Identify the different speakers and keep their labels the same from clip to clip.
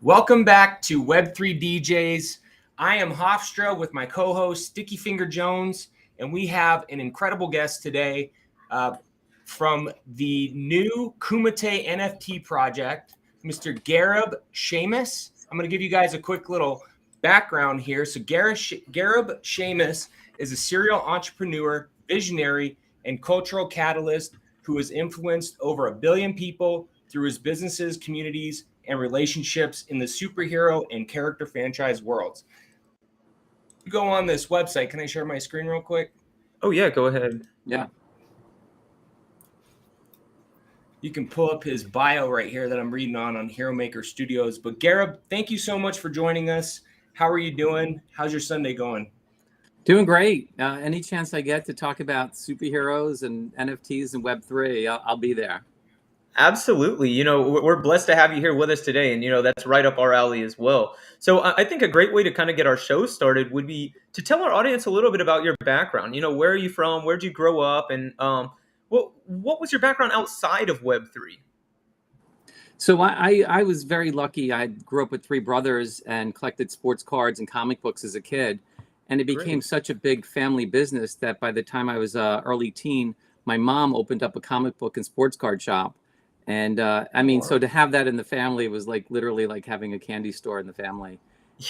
Speaker 1: Welcome back to Web3 DJs. I am Hofstra with my co-host Sticky Finger Jones, and we have an incredible guest today from the new Kumate NFT project, Mr. Gareb Sheamus. I'm going to give you guys a quick little background here. So Gareb Sheamus is a serial entrepreneur, visionary, and cultural catalyst who has influenced over 1 billion people through his businesses, communities, and relationships in the superhero and character franchise worlds. Go on this website. Can I share my screen real quick?
Speaker 2: Oh, yeah, go ahead.
Speaker 3: Yeah.
Speaker 1: You can pull up his bio right here that I'm reading on Hero Maker Studios. But Gareb, thank you so much for joining us. How are you doing? How's your Sunday going?
Speaker 3: Doing great. Any chance I get to talk about superheroes and NFTs and Web3, I'll be there.
Speaker 2: Absolutely. You know, we're blessed to have you here with us today. And, you know, that's right up our alley as well. So I think a great way to kind of get our show started would be to tell our audience a little bit about your background. You know, where are you from? Where'd you grow up? And what was your background outside of Web3?
Speaker 3: So I was very lucky. I grew up with 3 brothers and collected sports cards and comic books as a kid. And it became such a big family business that by the time I was early teen, my mom opened up a comic book and sports card shop. And I mean, so to have that in the family was like literally like having a candy store in the family.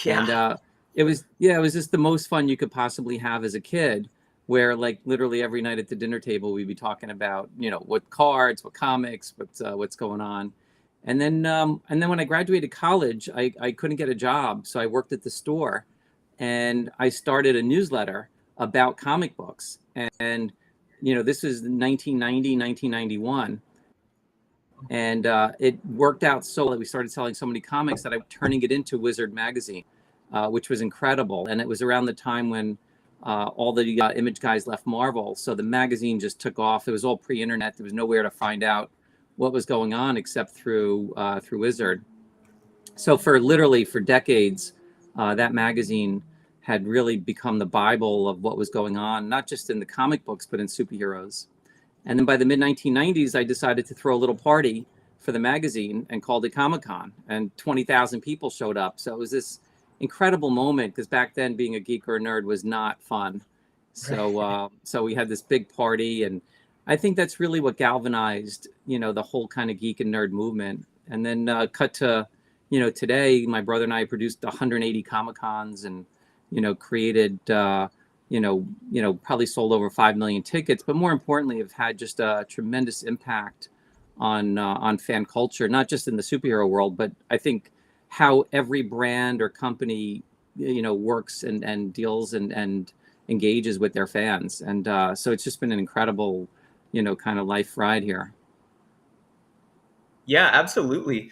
Speaker 2: Yeah.
Speaker 3: And it was just the most fun you could possibly have as a kid, where like literally every night at the dinner table, we'd be talking about, you know, what cards, what comics, what's going on. And then when I graduated college, I couldn't get a job. So I worked at the store and I started a newsletter about comic books. And, you know, this was 1990, 1991. And it worked out so that we started selling so many comics that I was turning it into Wizard magazine, which was incredible. And it was around the time when all the image guys left Marvel. So the magazine just took off. It was all pre-internet. There was nowhere to find out what was going on except through Wizard. So for decades, that magazine had really become the Bible of what was going on, not just in the comic books, but in superheroes. And then by the mid-1990s, I decided to throw a little party for the magazine and called it Comic-Con. And 20,000 people showed up. So it was this incredible moment because back then being a geek or a nerd was not fun. So so we had this big party. And I think that's really what galvanized, you know, the whole kind of geek and nerd movement. And then cut to, you know, today, my brother and I produced 180 Comic-Cons and, you know, created... you know, probably sold over 5 million tickets, but more importantly, have had just a tremendous impact on fan culture, not just in the superhero world, but I think how every brand or company, you know, works and deals and engages with their fans. And so it's just been an incredible, you know, kind of life ride here.
Speaker 2: Yeah, absolutely.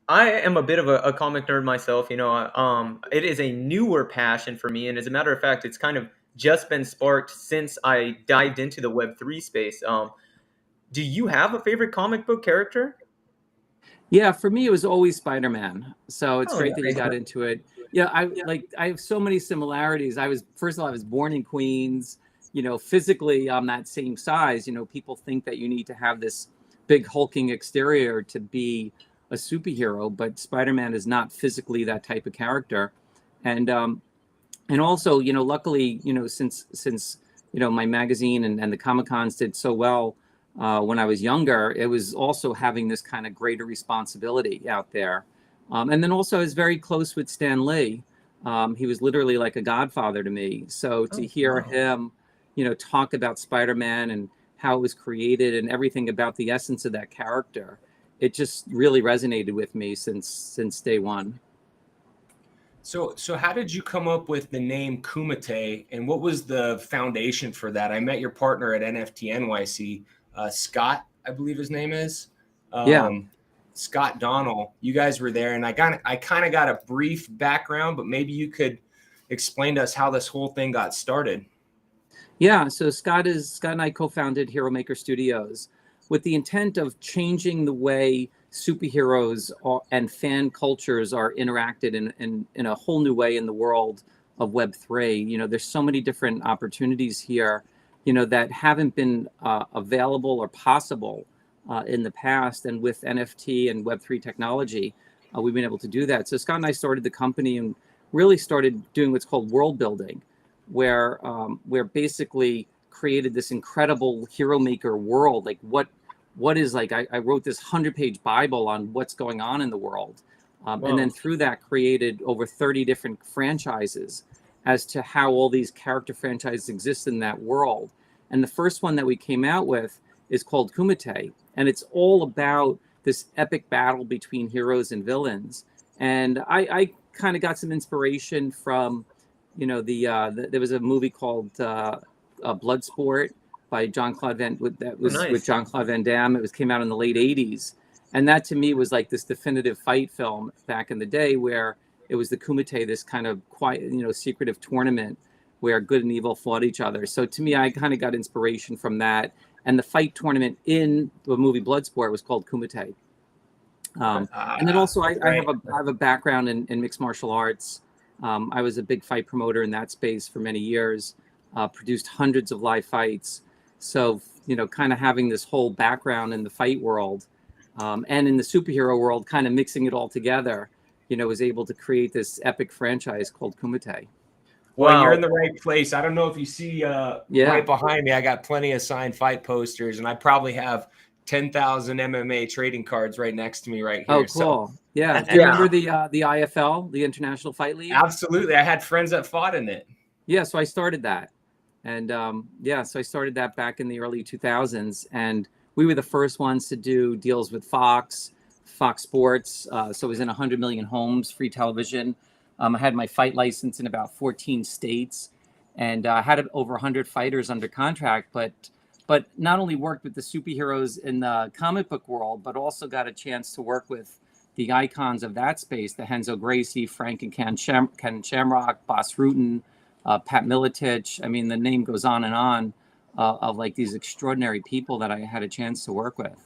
Speaker 2: I am a bit of a comic nerd myself. You know, it is a newer passion for me. And as a matter of fact, it's kind of just been sparked since I dived into the Web3 space. Do you have a favorite comic book character?
Speaker 3: Yeah, for me, it was always Spider-Man. So it's great
Speaker 2: Yeah.
Speaker 3: that you got into it. Yeah, I have so many similarities. First of all, I was born in Queens. You know, physically, I'm that same size. You know, people think that you need to have this big hulking exterior to be a superhero, but Spider-Man is not physically that type of character. And also, you know, luckily, you know, since you know, my magazine and the Comic-Cons did so well when I was younger, it was also having this kind of greater responsibility out there. And then also I was very close with Stan Lee. He was literally like a godfather to me. So to hear him, you know, talk about Spider-Man and how it was created and everything about the essence of that character, it just really resonated with me since day one.
Speaker 1: So how did you come up with the name Kumate, and what was the foundation for that? I met your partner at NFT NYC, Scott, I believe his name is. Scott Donnell. You guys were there, and I kind of got a brief background, but maybe you could explain to us how this whole thing got started.
Speaker 3: Yeah, so Scott and I co-founded Hero Maker Studios with the intent of changing the way superheroes and fan cultures are interacted in a whole new way in the world of Web3. You know, there's so many different opportunities here, you know, that haven't been available or possible in the past. And with NFT and Web3 technology, we've been able to do that. So Scott and I started the company and really started doing what's called world building, where basically created this incredible hero maker world. Like what is like, I wrote this 100-page Bible on what's going on in the world. And then through that created over 30 different franchises as to how all these character franchises exist in that world. And the first one that we came out with is called Kumate. And it's all about this epic battle between heroes and villains. And I kind of got some inspiration from, you know, there was a movie called Bloodsport by Jean-Claude Van, with Jean-Claude Van Damme. It came out in the late 80s. And that to me was like this definitive fight film back in the day, where it was the Kumate, this kind of quiet, you know, secretive tournament where good and evil fought each other. So to me, I kind of got inspiration from that. And the fight tournament in the movie Bloodsport was called Kumate. And then also I have a background in mixed martial arts. I was a big fight promoter in that space for many years, produced hundreds of live fights. So, you know, kind of having this whole background in the fight world, and in the superhero world, kind of mixing it all together, you know, was able to create this epic franchise called Kumate.
Speaker 1: Well, you're in the right place. I don't know if you see right behind me, I got plenty of signed fight posters, and I probably have 10,000 MMA trading cards right next to me right here.
Speaker 3: Oh, cool. So, yeah. Do you remember the IFL, the International Fight League?
Speaker 1: Absolutely. I had friends that fought in it.
Speaker 3: Yeah, so I started that. And so I started that back in the early 2000s. And we were the first ones to do deals with Fox Sports. So it was in 100 million homes, free television. I had my fight license in about 14 states, and I had over 100 fighters under contract, but not only worked with the superheroes in the comic book world, but also got a chance to work with the icons of that space, the Renzo Gracie, Frank and Ken Shamrock, Bas Rutten, Pat Miletich. I mean, the name goes on and on of like these extraordinary people that I had a chance to work with.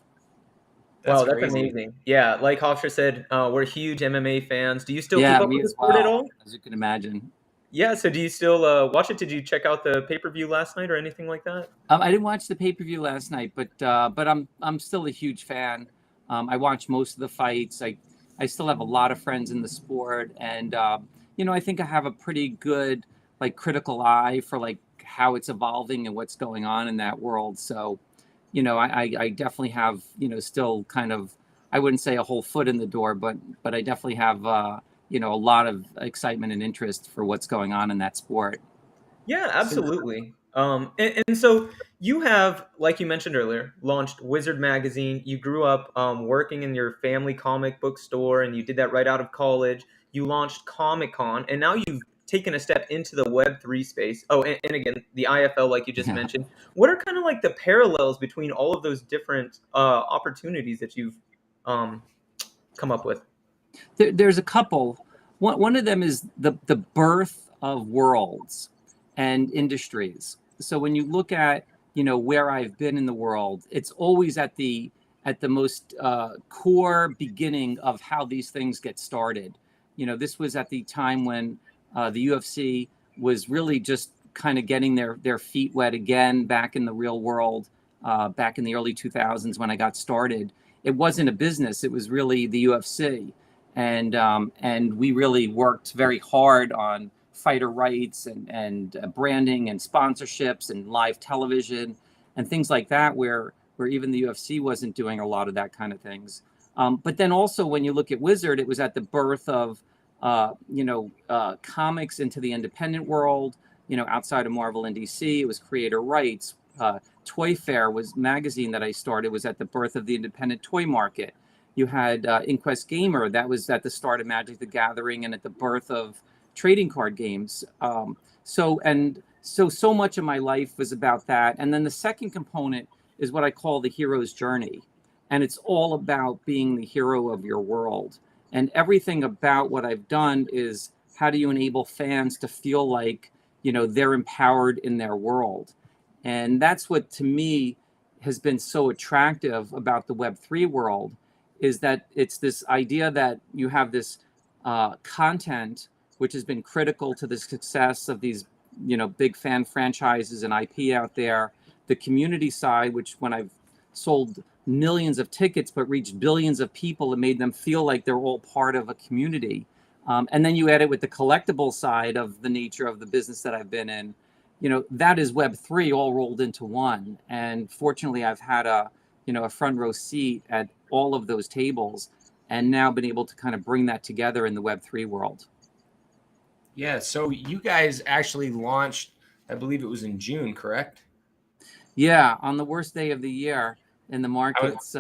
Speaker 2: Wow, that's amazing. Yeah, like Hofstra said, we're huge MMA fans. Do you still keep up with the sport at all?
Speaker 3: As you can imagine.
Speaker 2: Yeah, so do you still watch it? Did you check out the pay-per-view last night or anything like that?
Speaker 3: I didn't watch the pay-per-view last night, but I'm still a huge fan. I watch most of the fights. I still have a lot of friends in the sport, and you know, I think I have a pretty good like critical eye for like how it's evolving and what's going on in that world. So, you know, I definitely have, you know, still kind of, I wouldn't say a whole foot in the door, but I definitely have, you know, a lot of excitement and interest for what's going on in that sport.
Speaker 2: Yeah, absolutely. And so you have, like you mentioned earlier, launched Wizard Magazine. You grew up working in your family comic book store, and you did that right out of college. You launched Comic-Con, and now you've taken a step into the Web3 space. Oh, and again, the IFL, like you just mentioned. What are kind of like the parallels between all of those different opportunities that you've come up with?
Speaker 3: There's a couple. One of them is the birth of worlds and industries. So when you look at, you know, where I've been in the world, it's always at the most core beginning of how these things get started. You know, this was at the time when the UFC was really just kind of getting their feet wet again back in the real world, back in the early 2000s when I got started. It wasn't a business, it was really the UFC. And we really worked very hard on fighter rights and branding and sponsorships and live television and things like that, where even the UFC wasn't doing a lot of that kind of things. But then also when you look at Wizard, it was at the birth of comics into the independent world, you know, outside of Marvel and DC. It was creator rights. Toy Fair was magazine that I started, was at the birth of the independent toy market. You had Inquest Gamer, that was at the start of Magic the Gathering and at the birth of trading card games. So much of my life was about that. And then the second component is what I call the hero's journey. And it's all about being the hero of your world. And everything about what I've done is how do you enable fans to feel like, you know, they're empowered in their world. And that's what, to me, has been so attractive about the Web3 world, is that it's this idea that you have this content, which has been critical to the success of these, you know, big fan franchises and IP out there. The community side, which when I've sold millions of tickets, but reached billions of people and made them feel like they're all part of a community. And then you add it with the collectible side of the nature of the business that I've been in. That is Web3 all rolled into one. And fortunately, I've had a front row seat at all of those tables, and now been able to kind of bring that together in the Web3 world.
Speaker 1: Yeah. So you guys actually launched, I believe it was in June, correct?
Speaker 3: Yeah, on the worst day of the year in the markets.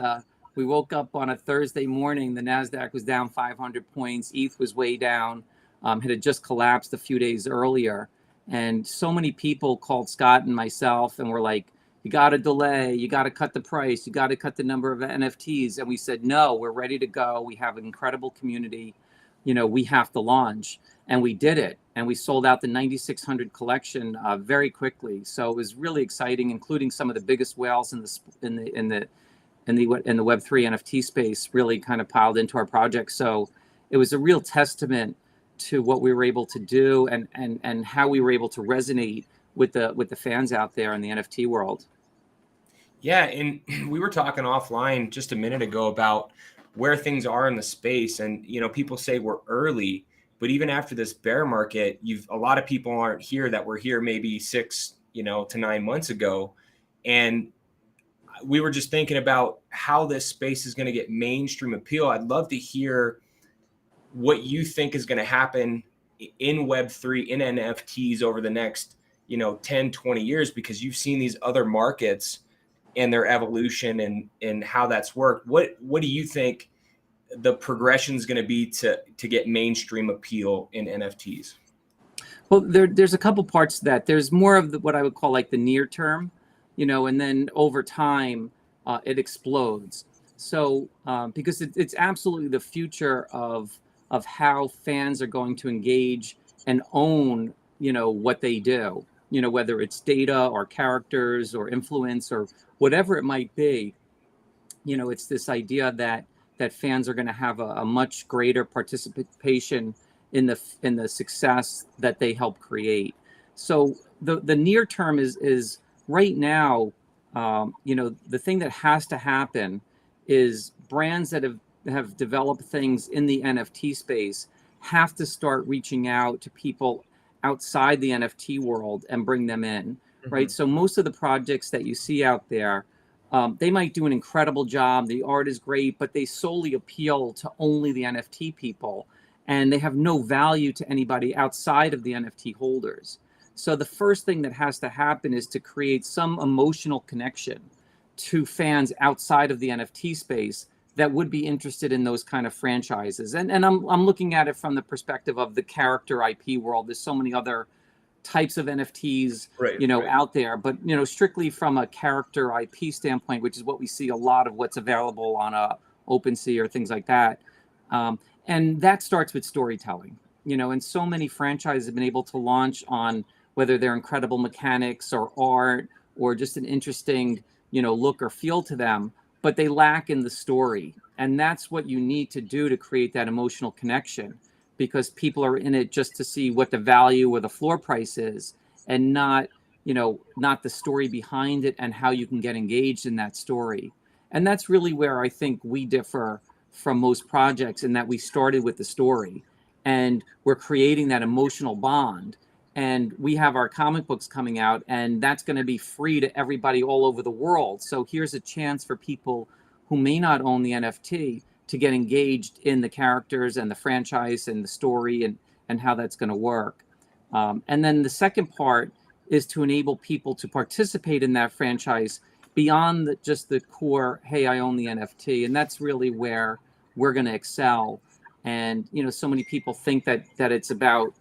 Speaker 3: We woke up on a Thursday morning. The NASDAQ was down 500 points. ETH was way down. Had just collapsed a few days earlier. And so many people called Scott and myself and were like, you got to delay. You got to cut the price. You got to cut the number of NFTs. And we said, no, we're ready to go. We have an incredible community. We have to launch. And we did it. And we sold out the 9,600 collection very quickly. So it was really exciting, including some of the biggest whales in the Web3 NFT space really kind of piled into our project. So it was a real testament to what we were able to do and how we were able to resonate with the fans out there in the NFT world.
Speaker 1: Yeah, and we were talking offline just a minute ago about where things are in the space, and people say we're early, but even after this bear market, a lot of people aren't here that were here maybe 6 to 9 months ago, and we were just thinking about how this space is going to get mainstream appeal. I'd love to hear what you think is going to happen in Web3, in NFTs over the next 10, 20 years, because you've seen these other markets and their evolution and how that's worked. What do you think the progression is going to be to get mainstream appeal in NFTs?
Speaker 3: Well, there's a couple parts to that. There's more of what I would call like the near term, and then over time it explodes. So because it's absolutely the future of how fans are going to engage and own, what they do, whether it's data or characters or influence or whatever it might be. It's this idea that fans are going to have a much greater participation in the success that they help create. So the near term is right now, the thing that has to happen is brands that have developed things in the NFT space have to start reaching out to people outside the NFT world and bring them in, right? So most of the projects that you see out there, they might do an incredible job. The art is great, but they solely appeal to only the NFT people, and they have no value to anybody outside of the NFT holders. So the first thing that has to happen is to create some emotional connection to fans outside of the NFT space that would be interested in those kind of franchises. And I'm looking at it from the perspective of the character IP world. There's so many other types of NFTs, out there, but strictly from a character IP standpoint, which is what we see a lot of what's available on OpenSea or things like that. And that starts with storytelling, and so many franchises have been able to launch on whether they're incredible mechanics or art or just an interesting, look or feel to them, but they lack in the story. And that's what you need to do to create that emotional connection, because people are in it just to see what the value or the floor price is, and not the story behind it and how you can get engaged in that story. And that's really where I think we differ from most projects, in that we started with the story and we're creating that emotional bond. And we have our comic books coming out, and that's going to be free to everybody all over the world. So here's a chance for people who may not own the NFT to get engaged in the characters and the franchise and the story and how that's going to work. And then the second part is to enable people to participate in that franchise beyond just the core, hey, I own the NFT. And that's really where we're going to excel. And, so many people think that it's about,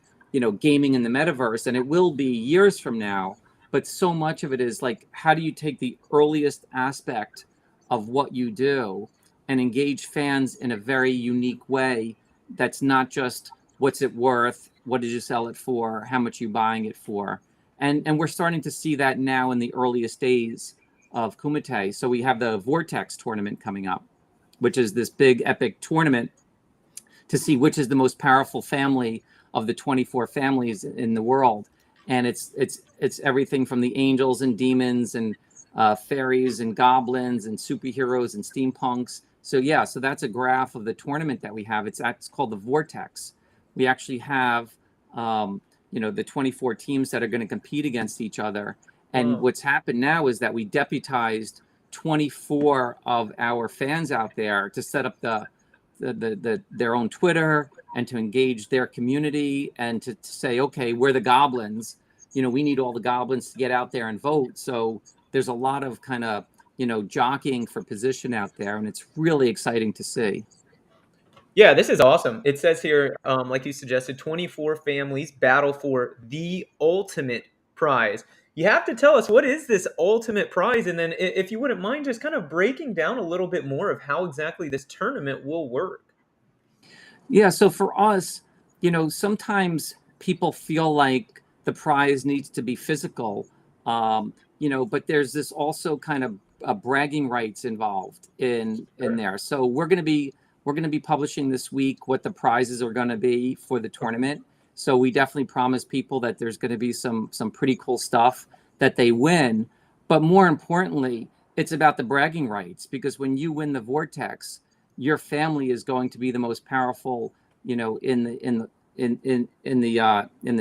Speaker 3: gaming in the metaverse, and it will be years from now. But so much of it is like, how do you take the earliest aspect of what you do and engage fans in a very unique way that's not just what's it worth, what did you sell it for, how much are you buying it for? And we're starting to see that now in the earliest days of Kumate. So we have the Vortex Tournament coming up, which is this big epic tournament to see which is the most powerful family of the 24 families in the world. And it's everything from the angels and demons and Faeries and Goblins and superheroes and Steampunks. So yeah, so that's a graph of the tournament that we have. It's called the Vortex. We actually have, the 24 teams that are going to compete against each other. And what's happened now is that we deputized 24 of our fans out there to set up their own Twitter and to engage their community and to say, okay, we're the Goblins. We need all the Goblins to get out there and vote. So there's a lot of kind of, jockeying for position out there, and it's really exciting to see.
Speaker 2: Yeah, this is awesome. It says here, like you suggested, 24 families battle for the ultimate prize. You have to tell us, what is this ultimate prize? And then if you wouldn't mind just kind of breaking down a little bit more of how exactly this tournament will work.
Speaker 3: Yeah, so for us, sometimes people feel like the prize needs to be physical, but there's this also kind of bragging rights involved in there. So we're going to be publishing this week what the prizes are going to be for the tournament. So we definitely promise people that there's going to be some pretty cool stuff that they win. But more importantly, it's about the bragging rights, because when you win the Vortex, your family is going to be the most powerful, in the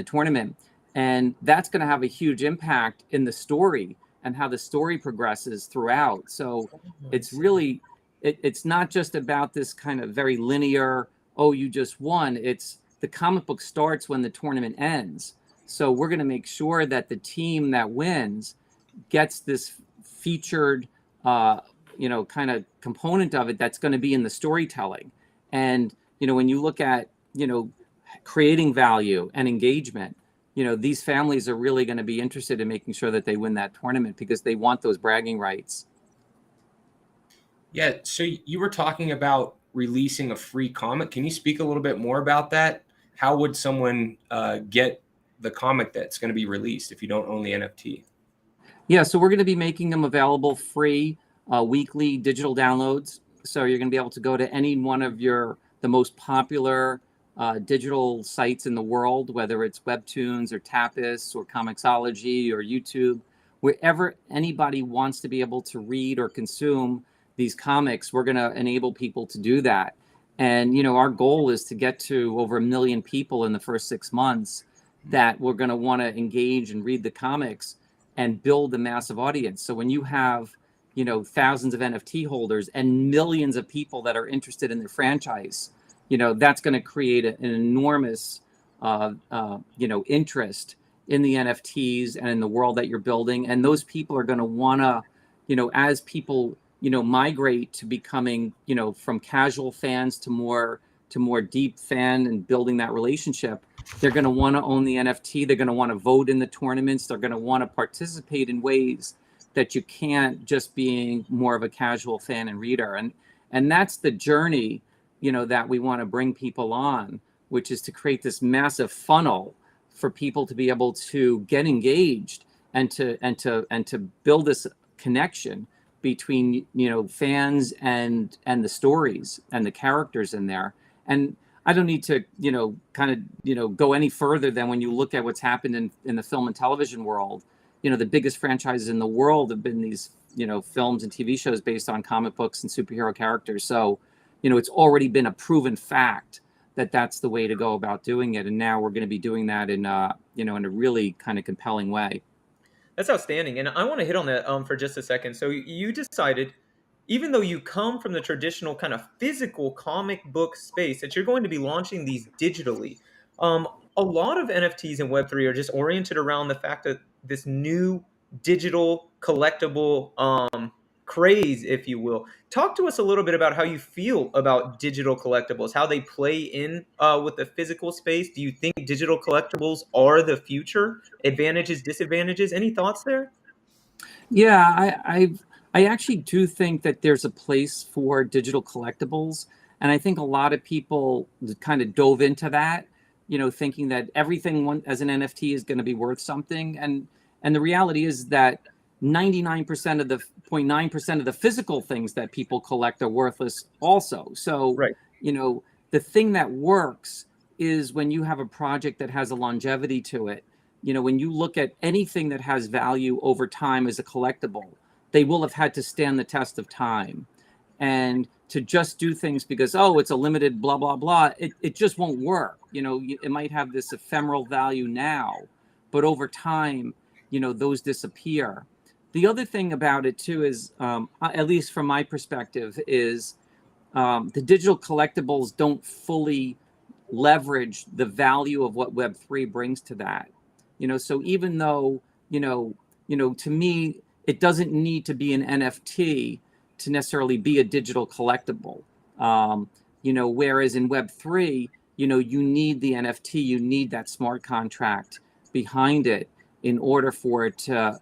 Speaker 3: tournament, and that's going to have a huge impact in the story and how the story progresses throughout. So it's really, it's not just about this kind of very linear, oh, you just won. It's the comic book starts when the tournament ends. So we're going to make sure that the team that wins gets this featured, kind of component of it that's going to be in the storytelling. And, when you look at, creating value and engagement, these families are really going to be interested in making sure that they win that tournament because they want those bragging rights.
Speaker 1: Yeah, so you were talking about releasing a free comic. Can you speak a little bit more about that? How would someone get the comic that's going to be released if you don't own the NFT?
Speaker 3: Yeah, so we're going to be making them available free weekly digital downloads. So you're going to be able to go to any one of the most popular digital sites in the world, whether it's Webtoons or Tapas or Comixology or YouTube, wherever anybody wants to be able to read or consume these comics, we're going to enable people to do that. And, our goal is to get to over 1 million people in the first 6 months that we're going to want to engage and read the comics and build a massive audience. So when you have, thousands of NFT holders and millions of people that are interested in their franchise, that's going to create an enormous, interest in the NFTs and in the world that you're building. And those people are going to want to, as people, migrate to becoming, from casual fans to more deep fan and building that relationship, they're going to want to own the NFT. They're going to want to vote in the tournaments. They're going to want to participate in ways that you can't just being more of a casual fan and reader. And that's the journey, that we want to bring people on, which is to create this massive funnel for people to be able to get engaged and to build this connection between, fans and the stories and the characters in there. And I don't need to, go any further than when you look at what's happened in the film and television world. The biggest franchises in the world have been these, films and TV shows based on comic books and superhero characters. So, it's already been a proven fact that that's the way to go about doing it. And now we're going to be doing that in a really kind of compelling way.
Speaker 2: That's outstanding. And I want to hit on that for just a second. So you decided, even though you come from the traditional kind of physical comic book space, that you're going to be launching these digitally. A lot of NFTs and Web3 are just oriented around the fact that this new digital collectible craze, if you will. Talk to us a little bit about how you feel about digital collectibles, how they play in with the physical space. Do you think digital collectibles are the future? Advantages, disadvantages? Any thoughts there?
Speaker 3: Yeah, I actually do think that there's a place for digital collectibles. And I think a lot of people kind of dove into that, thinking that everything as an NFT is going to be worth something. And the reality is that 99% of the 0.9% of the physical things that people collect are worthless also. So,
Speaker 2: right.
Speaker 3: The thing that works is when you have a project that has a longevity to it. When you look at anything that has value over time as a collectible, they will have had to stand the test of time. And to just do things because, oh, it's a limited blah, blah, blah, it just won't work. It might have this ephemeral value now, but over time, those disappear. The other thing about it too is, at least from my perspective, is the digital collectibles don't fully leverage the value of what Web3 brings to that. So even though, to me, it doesn't need to be an NFT to necessarily be a digital collectible. Whereas in Web3, you need the NFT, you need that smart contract behind it in order for it to,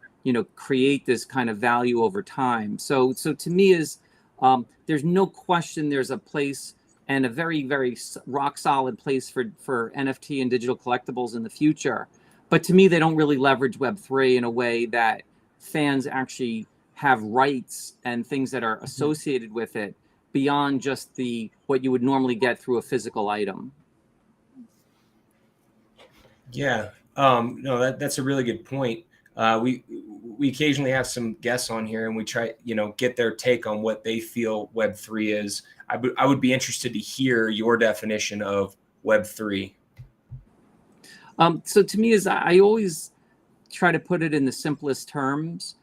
Speaker 3: create this kind of value over time. So to me there's no question there's a place, and a very, very rock solid place for NFT and digital collectibles in the future. But to me, they don't really leverage Web3 in a way that fans actually have rights and things that are associated with it beyond just what you would normally get through a physical item.
Speaker 1: Yeah, no, that's a really good point. We occasionally have some guests on here, and we try, get their take on what they feel Web3 is. I would be interested to hear your definition of Web3.
Speaker 3: So to me, I always try to put it in the simplest terms,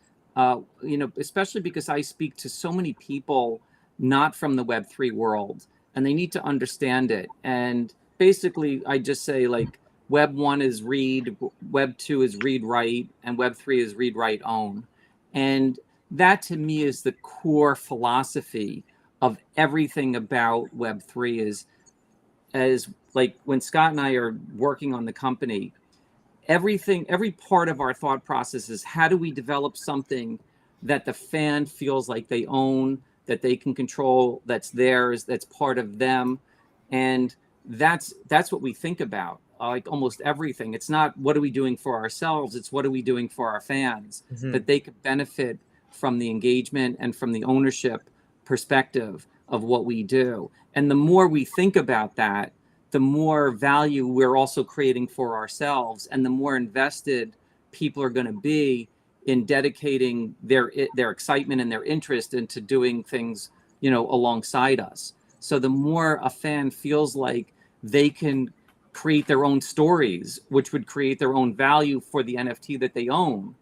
Speaker 3: especially because I speak to so many people not from the Web3 world, and they need to understand it. And basically, I just say, like, Web 1 is read, Web 2 is read write, and Web 3 is read write own. And that to me is the core philosophy of everything about Web 3 as like when Scott and I are working on the company, every part of our thought process is how do we develop something that the fan feels like they own, that they can control, that's theirs, that's part of them. And that's what we think about. Like almost everything. It's not what are we doing for ourselves, it's what are we doing for our fans, that they could benefit from the engagement and from the ownership perspective of what we do. And the more we think about that, the more value we're also creating for ourselves, and the more invested people are going to be in dedicating their excitement and their interest into doing things, alongside us. So the more a fan feels like they can create their own stories, which would create their own value for the NFT that they own,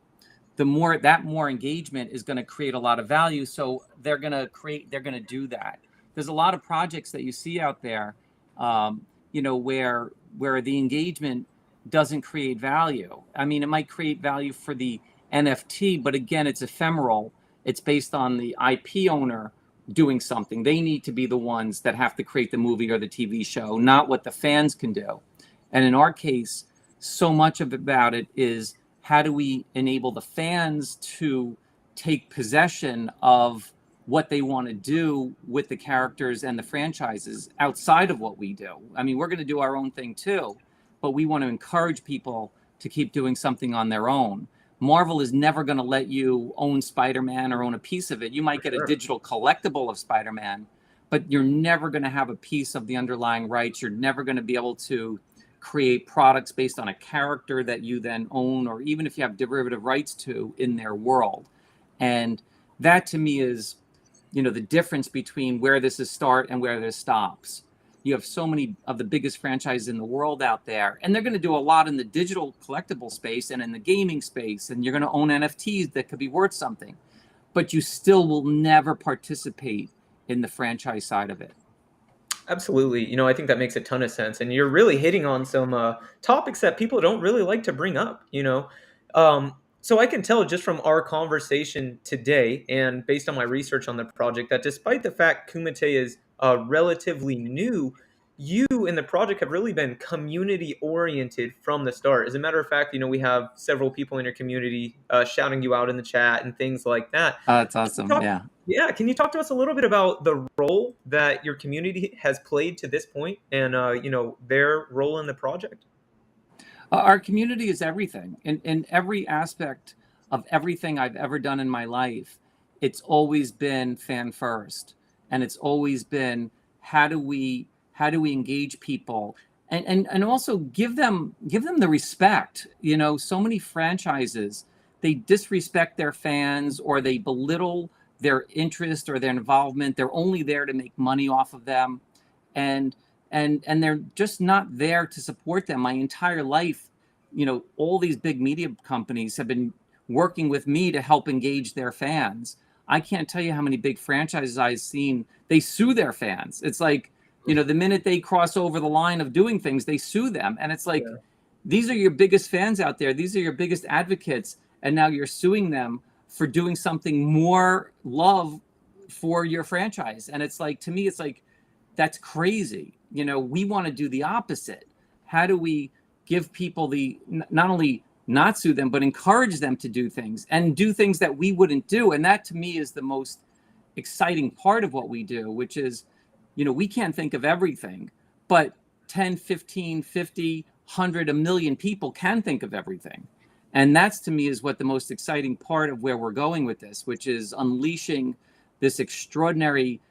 Speaker 3: the more engagement is going to create a lot of value. So they're going to do that. There's a lot of projects that you see out there, where the engagement doesn't create value. I mean, it might create value for the NFT, but again, it's ephemeral. It's based on the IP owner doing something. They need to be the ones that have to create the movie or the TV show, not what the fans can do. And in our case, so much about it is how do we enable the fans to take possession of what they want to do with the characters and the franchises outside of what we do. I mean, we're going to do our own thing too, but we want to encourage people to keep doing something on their own. Marvel is never going to let you own Spider-Man or own a piece of it. You might get a digital collectible of Spider-Man, but you're never going to have a piece of the underlying rights. You're never going to be able to create products based on a character that you then own, or even if you have derivative rights to in their world. And that to me is, the difference between where this is start and where this stops. You have so many of the biggest franchises in the world out there, and they're going to do a lot in the digital collectible space and in the gaming space, and you're going to own NFTs that could be worth something, but you still will never participate in the franchise side of it.
Speaker 2: Absolutely. I think that makes a ton of sense. And you're really hitting on some topics that people don't really like to bring up, So I can tell just from our conversation today and based on my research on the project that despite the fact Kumate is relatively new, you and the project have really been community oriented from the start. As a matter of fact, we have several people in your community shouting you out in the chat and things like that.
Speaker 3: Oh, that's awesome. Yeah.
Speaker 2: Yeah. Can you talk to us a little bit about the role that your community has played to this point and, their role in the project?
Speaker 3: Our community is everything. In every aspect of everything I've ever done in my life, it's always been fan first. And it's always been how do we engage people and also give them the respect. So many franchises they disrespect their fans, or they belittle their interest or their involvement. They're only there to make money off of them, and they're just not there to support them. My entire life, all these big media companies have been working with me to help engage their fans. I can't tell you how many big franchises I've seen. They sue their fans. It's like, the minute they cross over the line of doing things, they sue them. And it's like, these are your biggest fans out there. These are your biggest advocates. And now you're suing them for doing something more love for your franchise. And it's like, to me, it's like, that's crazy. We want to do the opposite. How do we give people not only not sue them, but encourage them to do things and do things that we wouldn't do? And that, to me, is the most exciting part of what we do, which is, we can't think of everything, but 10, 15, 50, 100, a million people can think of everything. And that's, to me, is what the most exciting part of where we're going with this, which is unleashing this extraordinary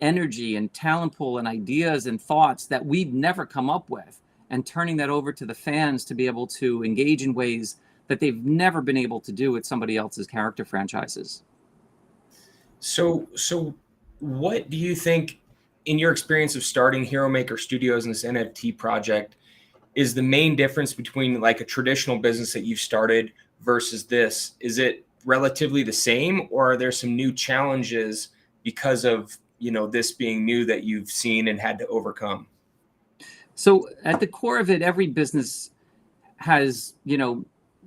Speaker 3: energy and talent pool and ideas and thoughts that we've never come up with, and turning that over to the fans to be able to engage in ways that they've never been able to do with somebody else's character franchises. So what do you think, in your experience of starting Hero Maker Studios and this NFT project, is the main difference between like a traditional business that you've started versus this? Is it relatively the same, or are there some new challenges because of, this being new that you've seen and had to overcome? So at the core of it, every business has,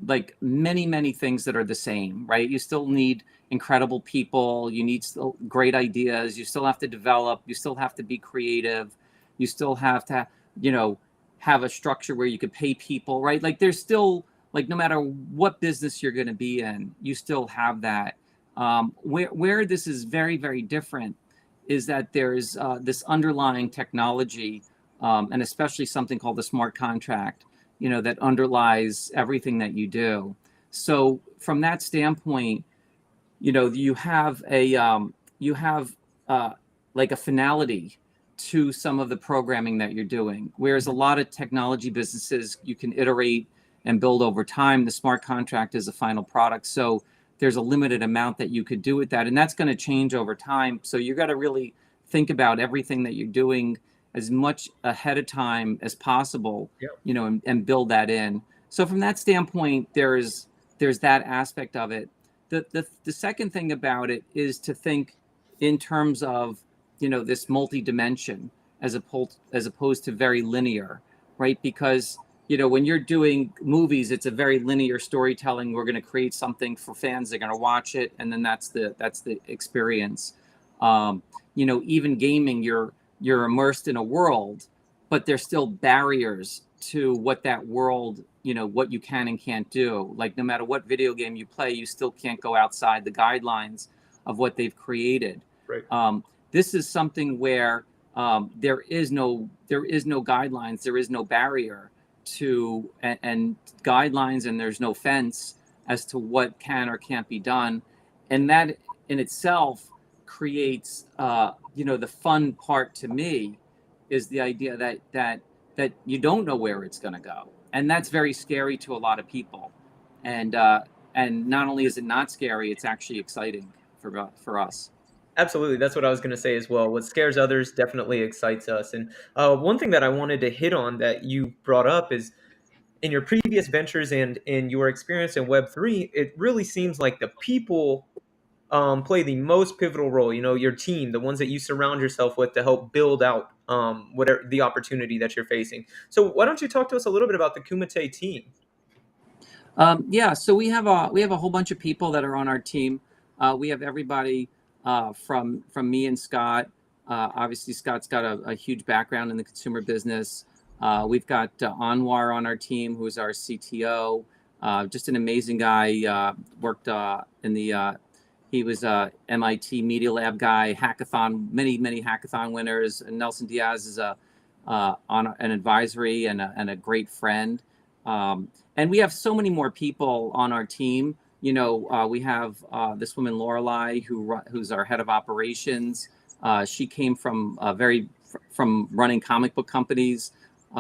Speaker 3: like many things that are the same, right? You still need incredible people. You need still great ideas. You still have to develop. You still have to be creative. You still have to, have a structure where you could pay people, right? Like there's still, like, no matter what business you're going to be in, you still have that. Where this is very, very different is that there's this underlying technology, and especially something called the smart contract, that underlies everything that you do. So from that standpoint, you have like a finality to some of the programming that you're doing. Whereas a lot of technology businesses, you can iterate and build over time. The smart contract is a final product. So there's a limited amount that you could do with that. And that's going to change over time. So you got to really think about everything that you're doing as much ahead of time as possible, and build that in. So from that standpoint, there's that aspect of it. The second thing about it is to think in terms of, this multi-dimension as opposed to very linear, right? Because, when you're doing movies, it's a very linear storytelling. We're going to create something for fans. They're going to watch it. And then that's the experience. Even gaming, you're immersed in a world, but there's still barriers to what that world, what you can and can't do. Like no matter what video game you play, you still can't go outside the guidelines of what they've created. Right. This is something where there is no guidelines, there is no barrier to and guidelines, and there's no fence as to what can or can't be done, and that in itself creates the fun part to me is the idea that you don't know where it's going to go, and that's very scary to a lot of people, and not only is it not scary, it's actually exciting for us.
Speaker 2: Absolutely. That's what I was going to say as well. What scares others definitely excites us. And one thing that I wanted to hit on that you brought up is in your previous ventures and in your experience in Web3, it really seems like the people play the most pivotal role. Your team, the ones that you surround yourself with to help build out whatever the opportunity that you're facing. So why don't you talk to us a little bit about the Kumate team?
Speaker 3: So we have a whole bunch of people that are on our team. We have everybody from me and Scott. Obviously, Scott's got a huge background in the consumer business. We've got Anwar on our team, who's our CTO. Just an amazing guy. Worked in the he was a MIT Media Lab guy, hackathon, many hackathon winners. And Nelson Diaz is on an advisory and a great friend. And we have so many more people on our team. We have this woman Lorelei, who's our head of operations. She came from running comic book companies.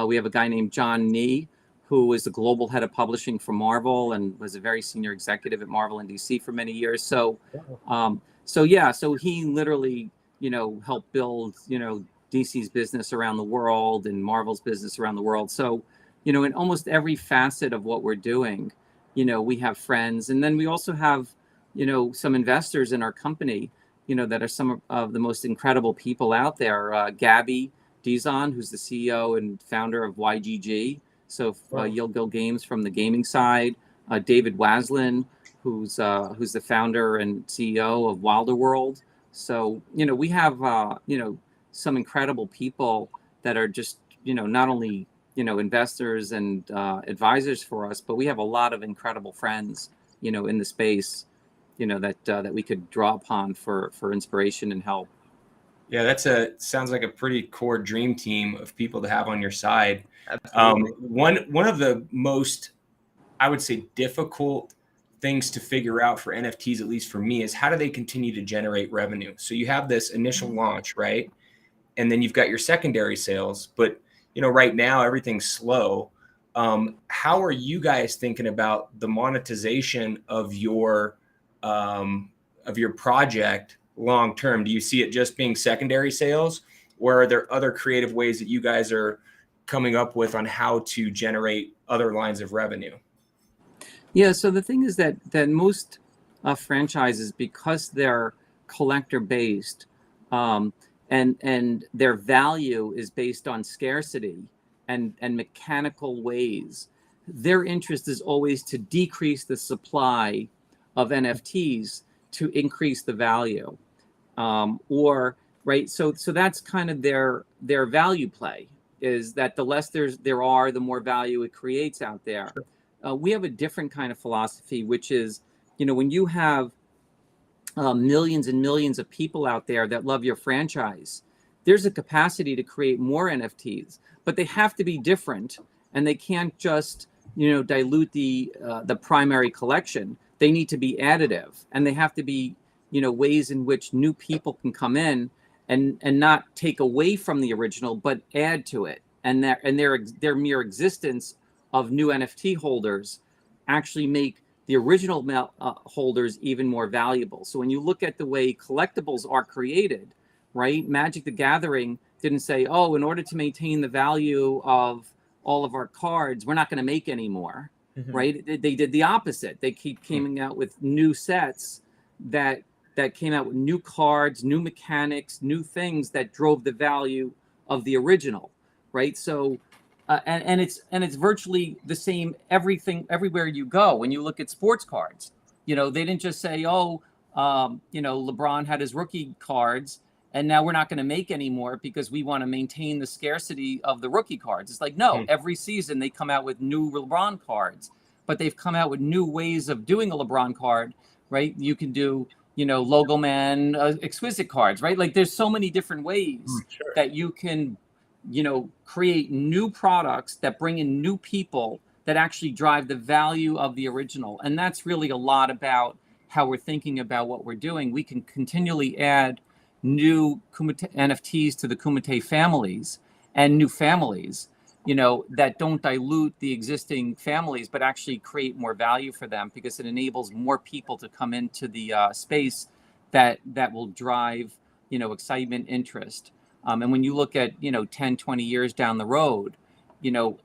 Speaker 3: We have a guy named John Nee, who is the global head of publishing for Marvel and was a very senior executive at Marvel and DC for many years. So, so he literally, helped build, DC's business around the world and Marvel's business around the world. So, in almost every facet of what we're doing, we have friends. And then we also have, some investors in our company, that are some of the most incredible people out there. Gabby Dizon, who's the CEO and founder of YGG. So Yield Guild Games from the gaming side. David Waslin, who's the founder and CEO of Wilder World. So, we have, some incredible people that are just, not only, investors and advisors for us, but we have a lot of incredible friends, in the space, that we could draw upon for inspiration and help.
Speaker 1: Yeah, sounds like a pretty core dream team of people to have on your side. One of the most, I would say, difficult things to figure out for NFTs, at least for me, is how do they continue to generate revenue? So you have this initial launch, right? And then you've got your secondary sales, but right now everything's slow. How are you guys thinking about the monetization of your project long term? Do you see it just being secondary sales, or are there other creative ways that you guys are coming up with on how to generate other lines of revenue?
Speaker 3: Yeah, so the thing is that most franchises, because they're collector based, and their value is based on scarcity and mechanical ways, their interest is always to decrease the supply of NFTs to increase the value, right. So that's kind of their value play, is that the less there are, the more value it creates out there. Sure. We have a different kind of philosophy, which is, when you have millions and millions of people out there that love your franchise, there's a capacity to create more NFTs, but they have to be different, and they can't just, dilute the primary collection. They need to be additive, and they have to be, ways in which new people can come in and not take away from the original, but add to it. And their mere existence of new NFT holders actually make the original holders even more valuable. So when you look at the way collectibles are created, right? Magic the Gathering didn't say, oh, in order to maintain the value of all of our cards, we're not going to make any more, right? They did the opposite. They keep coming out with new sets that came out with new cards, new mechanics, new things that drove the value of the original, right? So, and it's virtually the same everywhere you go. When you look at sports cards, they didn't just say, oh, LeBron had his rookie cards, and now we're not going to make any more because we want to maintain the scarcity of the rookie cards. It's like, no, every season they come out with new LeBron cards, but they've come out with new ways of doing a LeBron card, right? You can do, Logo Man, exquisite cards, right? Like there's so many different ways that you can, create new products that bring in new people that actually drive the value of the original. And that's really a lot about how we're thinking about what we're doing. We can continually add new Kumate NFTs to the Kumate families and new families, that don't dilute the existing families, but actually create more value for them, because it enables more people to come into the space that will drive, excitement, interest. And when you look at, 10, 20 years down the road,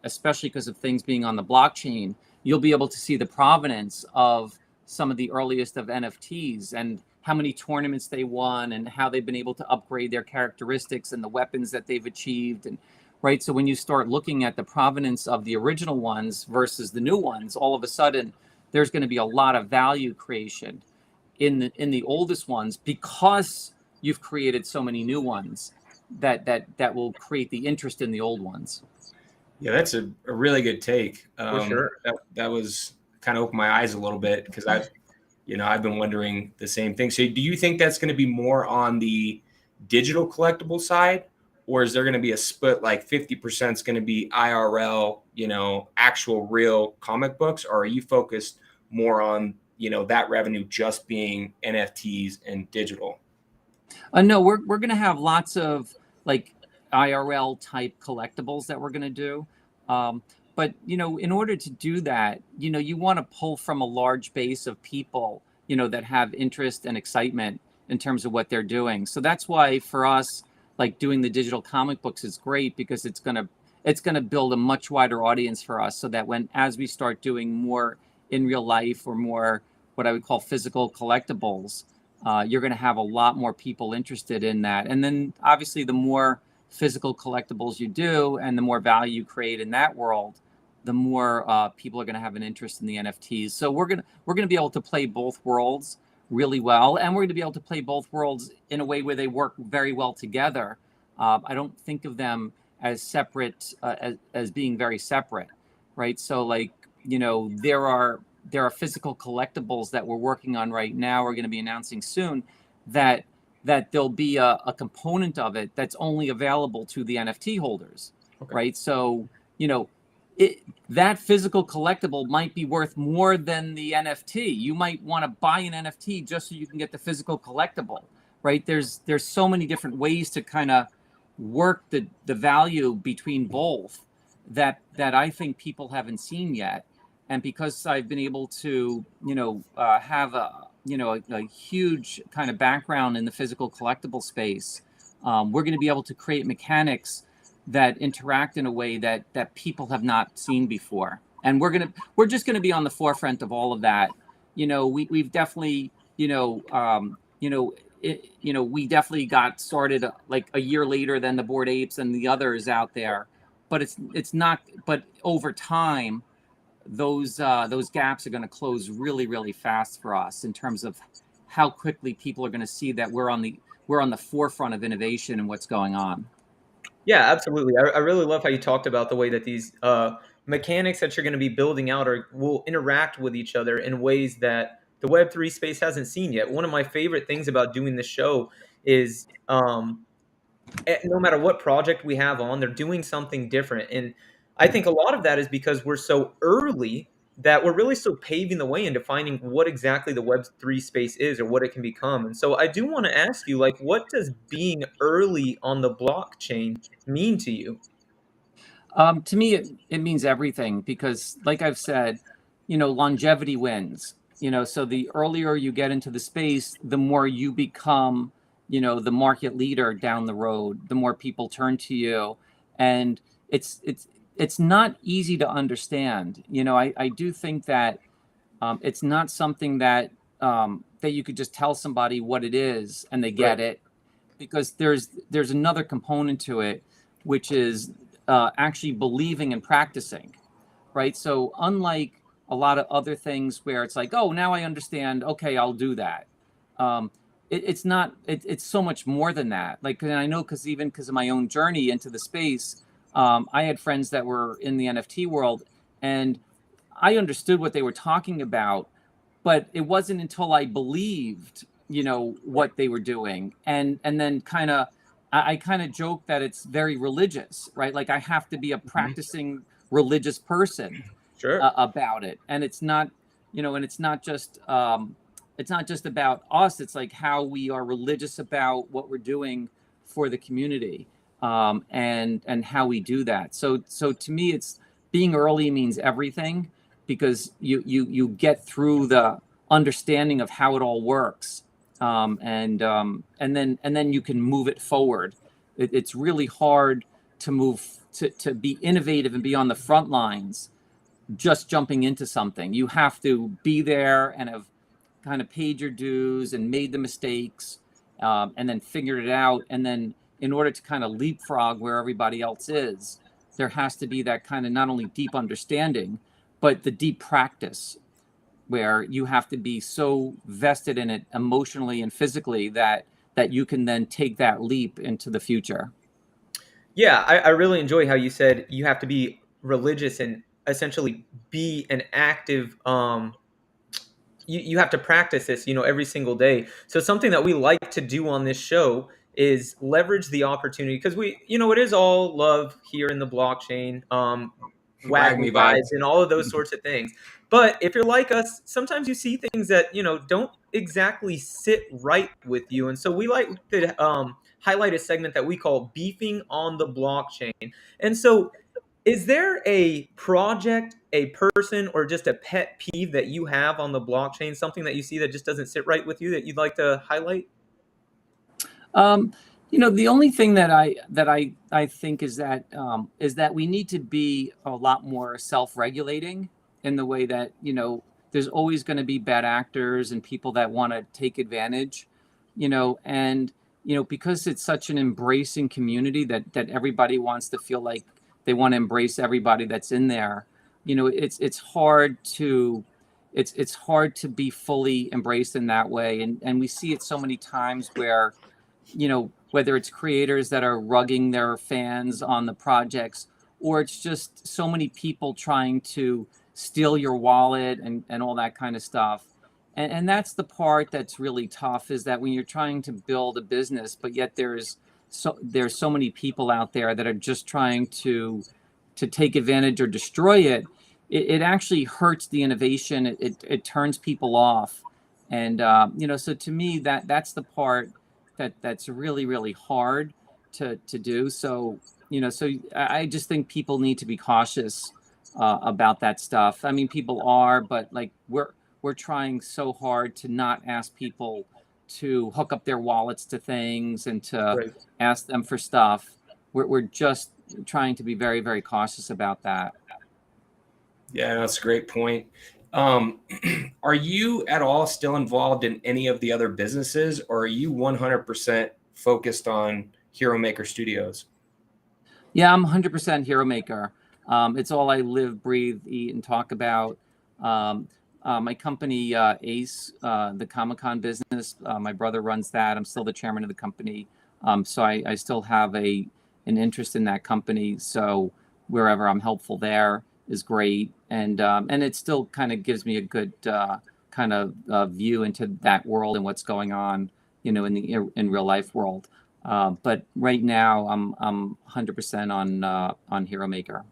Speaker 3: especially because of things being on the blockchain, you'll be able to see the provenance of some of the earliest of NFTs and how many tournaments they won and how they've been able to upgrade their characteristics and the weapons that they've achieved. And right. So when you start looking at the provenance of the original ones versus the new ones, all of a sudden there's going to be a lot of value creation in the oldest ones, because you've created so many new ones that will create the interest in the old ones.
Speaker 1: Yeah, that's a really good take.
Speaker 2: For sure.
Speaker 1: That was kind of opened my eyes a little bit, because I've been wondering the same thing. So do you think that's going to be more on the digital collectible side, or is there going to be a split, like 50% is going to be IRL, actual real comic books, or are you focused more on, that revenue just being NFTs and digital?
Speaker 3: No, we're going to have lots of like IRL type collectibles that we're going to do. But, in order to do that, you want to pull from a large base of people, that have interest and excitement in terms of what they're doing. So that's why for us, like doing the digital comic books is great, because it's going to build a much wider audience for us, so that as we start doing more in real life, or more what I would call physical collectibles, you're going to have a lot more people interested in that. And then obviously the more physical collectibles you do and the more value you create in that world, the more people are going to have an interest in the NFTs. So we're going to be able to play both worlds really well, and we're going to be able to play both worlds in a way where they work very well together. I don't think of them as separate, as being very separate, right? So like, there are physical collectibles that we're working on right now, we're going to be announcing soon, that there'll be a component of it that's only available to the NFT holders,
Speaker 2: Okay.
Speaker 3: right? So, that physical collectible might be worth more than the NFT. You might want to buy an NFT just so you can get the physical collectible, right? There's so many different ways to kind of work the value between both that I think people haven't seen yet. And because I've been able to, have a huge kind of background in the physical collectible space, we're going to be able to create mechanics that interact in a way that people have not seen before. And we're just going to be on the forefront of all of that. We've definitely, we definitely got started like a year later than the Bored Apes and the others out there. But it's not. But over time, those gaps are going to close really, really fast for us in terms of how quickly people are going to see that we're on the forefront of innovation and what's going on.
Speaker 2: Yeah, absolutely. I really love how you talked about the way that these mechanics that you're going to be building out will interact with each other in ways that the Web3 space hasn't seen yet. One of my favorite things about doing this show is no matter what project we have on, they're doing something different. And I think a lot of that is because we're so early that we're really still paving the way into finding what exactly the Web3 space is or what it can become. And so I do want to ask you, like, what does being early on the blockchain mean to you?
Speaker 3: To me, it means everything, because like I've said, longevity wins. So the earlier you get into the space, the more you become, the market leader down the road, the more people turn to you. And it's not easy to understand. I do think that it's not something that you could just tell somebody what it is and they get it, because there's another component to it, which is actually believing and practicing, right? So unlike a lot of other things where it's like, oh, now I understand, okay, I'll do that. It's not. It's so much more than that. Like, and I know, because of my own journey into the space, I had friends that were in the NFT world, and I understood what they were talking about, but it wasn't until I believed, what they were doing, and then I kind of joke that it's very religious, right? Like I have to be a practicing religious person
Speaker 2: Sure.
Speaker 3: about it, and it's not, and it's not just about us. It's like how we are religious about what we're doing for the community, and how we do that. So to me, it's being early means everything, because you get through the understanding of how it all works, and then you can move it forward. It's really hard to move to be innovative and be on the front lines just jumping into something. You have to be there and have kind of paid your dues and made the mistakes, and then figured it out. And then in order to kind of leapfrog where everybody else is, there has to be that kind of not only deep understanding, but the deep practice, where you have to be so vested in it emotionally and physically that you can then take that leap into the future.
Speaker 2: Yeah, I really enjoy how you said you have to be religious and essentially be an active you have to practice this, every single day. So something that we like to do on this show is leverage the opportunity, because it is all love here in the blockchain,
Speaker 1: Wag
Speaker 2: wag
Speaker 1: me
Speaker 2: me
Speaker 1: vibes.
Speaker 2: vibes and all of those sorts of things. But if you're like us, sometimes you see things that, don't exactly sit right with you. And so we like to highlight a segment that we call beefing on the blockchain. And so Is there a project, a person, or just a pet peeve that you have on the blockchain, something that you see that just doesn't sit right with you that you'd like to highlight?
Speaker 3: Um, the only thing that I think is that we need to be a lot more self-regulating in the way that, there's always going to be bad actors and people that want to take advantage, and because it's such an embracing community that everybody wants to feel like they want to embrace everybody that's in there. It's hard to it's hard to be fully embraced in that way, and we see it so many times where whether it's creators that are rugging their fans on the projects, or it's just so many people trying to steal your wallet and all that kind of stuff. And that's the part that's really tough, is that when you're trying to build a business, but yet there's so many people out there that are just trying to take advantage or destroy it. It actually hurts the innovation. It turns people off. And so to me, that's the part that's really, really hard to do. So I just think people need to be cautious about that stuff. I mean, people are, but like we're trying so hard to not ask people to hook up their wallets to things and to
Speaker 2: Right.
Speaker 3: ask them for stuff. We're just trying to be very, very cautious about that.
Speaker 1: Yeah, that's a great point. Are you at all still involved in any of the other businesses, or are you 100% focused on Hero Maker Studios?
Speaker 3: Yeah, I'm 100% Hero Maker. It's all I live, breathe, eat, and talk about. My company, Ace, the Comic-Con business, my brother runs that. I'm still the chairman of the company. So I still have an interest in that company. So wherever I'm helpful there is great. And it still kind of gives me a good kind of view into that world and what's going on, in real life world. But right now I'm 100% on Hero Maker.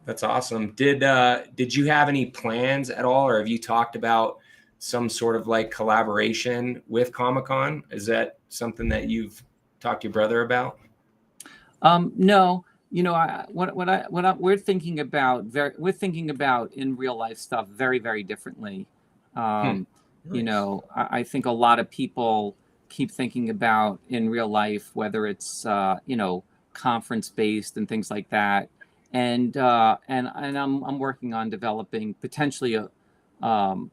Speaker 1: That's awesome. Did you have any plans at all, or have you talked about some sort of like collaboration with Comic-Con? Is that something that you've talked to your brother about?
Speaker 3: No, we're thinking about in real life stuff very, very differently.
Speaker 2: Nice.
Speaker 3: I think a lot of people keep thinking about in real life, whether it's conference based and things like that. And I'm working on developing potentially a again,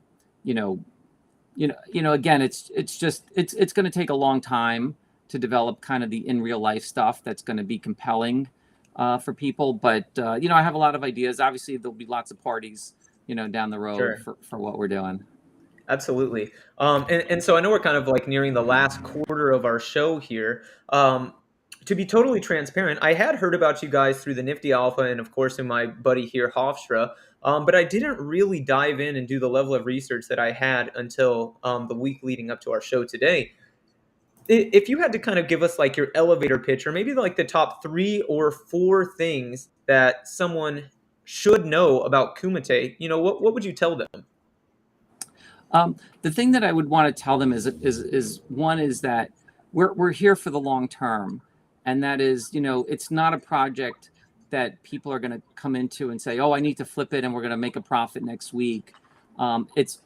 Speaker 3: it's going to take a long time to develop kind of the in real life stuff that's going to be compelling for people. But I have a lot of ideas. Obviously, there'll be lots of parties down the road
Speaker 2: Sure.
Speaker 3: for what we're doing.
Speaker 2: Absolutely. And so I know we're kind of like nearing the last quarter of our show here. To be totally transparent, I had heard about you guys through the Nifty Alpha and, of course, in my buddy here, Hofstra, but I didn't really dive in and do the level of research that I had until the week leading up to our show today. If you had to kind of give us like your elevator pitch, or maybe like the top 3 or 4 things that someone should know about Kumate, what would you tell them?
Speaker 3: The thing that I would want to tell them is one is that we're here for the long term, and that is it's not a project that people are going to come into and say, oh, I need to flip it and we're going to make a profit next week. It's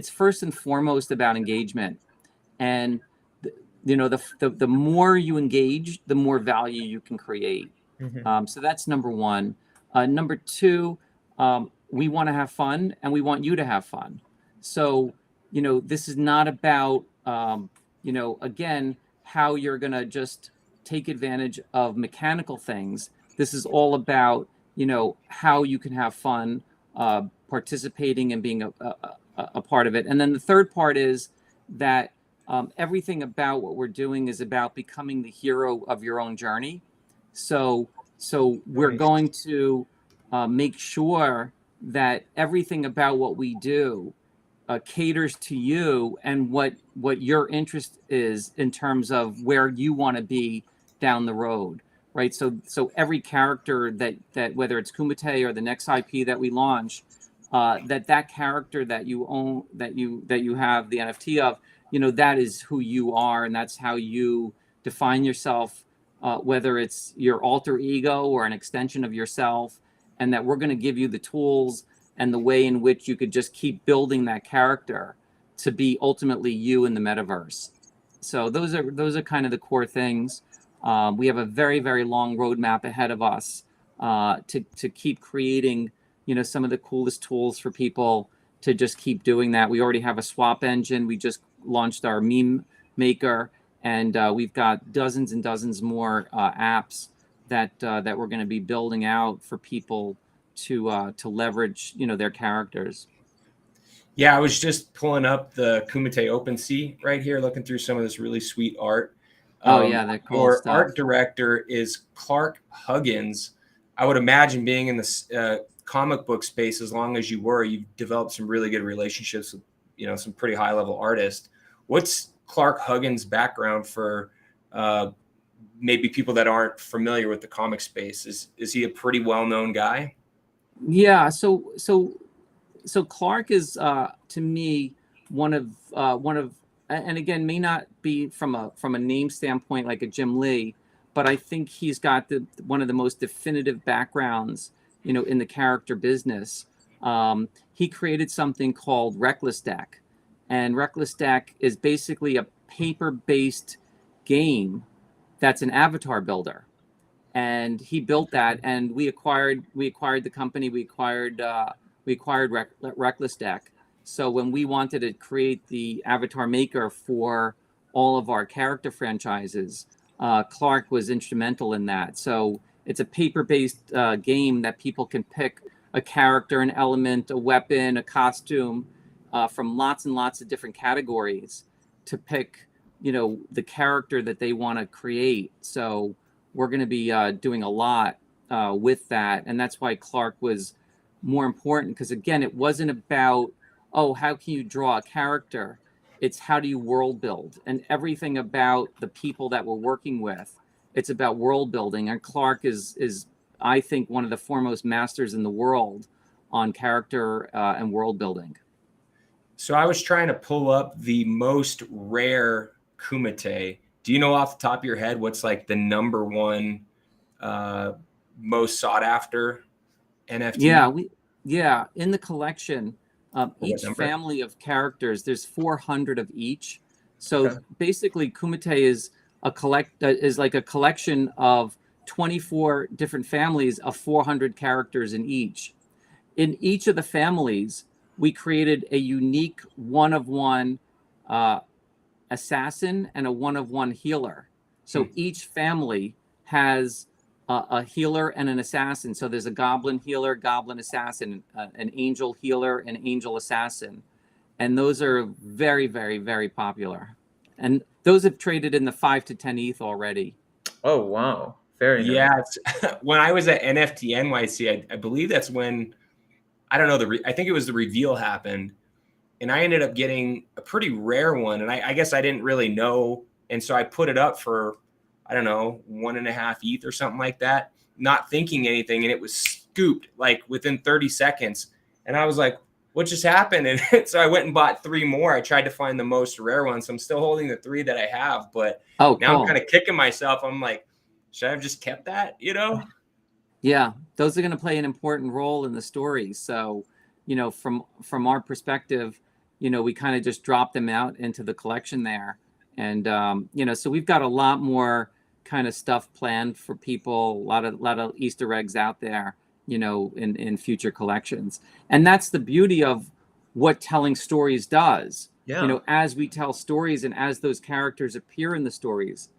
Speaker 3: first and foremost about engagement, and the more you engage, the more value you can create.
Speaker 2: Mm-hmm.
Speaker 3: So that's number one. Number two, we want to have fun, and we want you to have fun. So, this is not about, again, how you're going to just take advantage of mechanical things. This is all about, how you can have fun participating and being a part of it. And then the third part is that everything about what we're doing is about becoming the hero of your own journey. So we're going to make sure that everything about what we do caters to you and what your interest is in terms of where you want to be down the road, right? So every character that whether it's Kumate or the next IP that we launch, that character that you own, that you have the NFT of, that is who you are, and that's how you define yourself whether it's your alter ego or an extension of yourself, and that we're going to give you the tools and the way in which you could just keep building that character to be ultimately you in the metaverse. So those are kind of the core things. We have a very, very long roadmap ahead of us to keep creating, some of the coolest tools for people to just keep doing that. We already have a swap engine. We just launched our meme maker, and we've got dozens and dozens more apps that we're going to be building out for people to leverage, their characters.
Speaker 1: Yeah, I was just pulling up the Kumate OpenSea right here, looking through some of this really sweet art.
Speaker 3: Oh yeah, that cool
Speaker 1: Your
Speaker 3: stuff.
Speaker 1: art director is Clark Huggins. I would imagine being in this comic book space as long as you were, you've developed some really good relationships with, some pretty high level artists. What's Clark Huggins' background for maybe people that aren't familiar with the comic space? Is he a pretty well known guy?
Speaker 3: Yeah. So Clark is to me one of and again, may not be from a name standpoint like a Jim Lee, but I think he's got one of the most definitive backgrounds, in the character business. He created something called Reckless Deck, and Reckless Deck is basically a paper-based game that's an avatar builder. And he built that, and we acquired the company. We acquired Reckless Deck. So when we wanted to create the avatar maker for all of our character franchises, Clark was instrumental in that. So it's a paper-based game that people can pick a character, an element, a weapon, a costume from lots and lots of different categories to pick, the character that they want to create. So we're going to be doing a lot with that. And that's why Clark was more important, because again, it wasn't about, how can you draw a character? It's how do you world build, and everything about the people that we're working with. It's about world building, and Clark is I think one of the foremost masters in the world on character and world building.
Speaker 1: So I was trying to pull up the most rare Kumate. Do you know off the top of your head what's like the number one most sought after NFT?
Speaker 3: Yeah, in the collection, each family of characters, there's 400 of each. So basically, Kumate is like a collection of 24 different families of 400 characters in each. In each of the families, we created a unique one-of-one assassin and a one-of-one healer. So each family has a healer and an assassin. So there's a goblin healer, goblin assassin, an angel healer, an angel assassin. And those are very, very, very popular. And those have traded in the 5 to 10 ETH already.
Speaker 2: Oh, wow. Very nice.
Speaker 1: Yeah. When I was at NFT NYC, I believe that's when, I don't know, I think it was the reveal happened. And I ended up getting a pretty rare one. And I guess I didn't really know. And so I put it up for, I don't know, 1.5 ETH or something like that, not thinking anything. And it was scooped like within 30 seconds. And I was like, what just happened? And so I went and bought 3 more. I tried to find the most rare ones. So I'm still holding the 3 that I have, but now I'm kind of kicking myself. I'm like, should I have just kept that,
Speaker 3: Yeah, those are going to play an important role in the story. So, from our perspective, we kind of just dropped them out into the collection there. And, so we've got a lot more kind of stuff planned for people, a lot of Easter eggs out there, in future collections. And that's the beauty of what telling stories does.
Speaker 2: Yeah.
Speaker 3: As we tell stories and as those characters appear in the stories,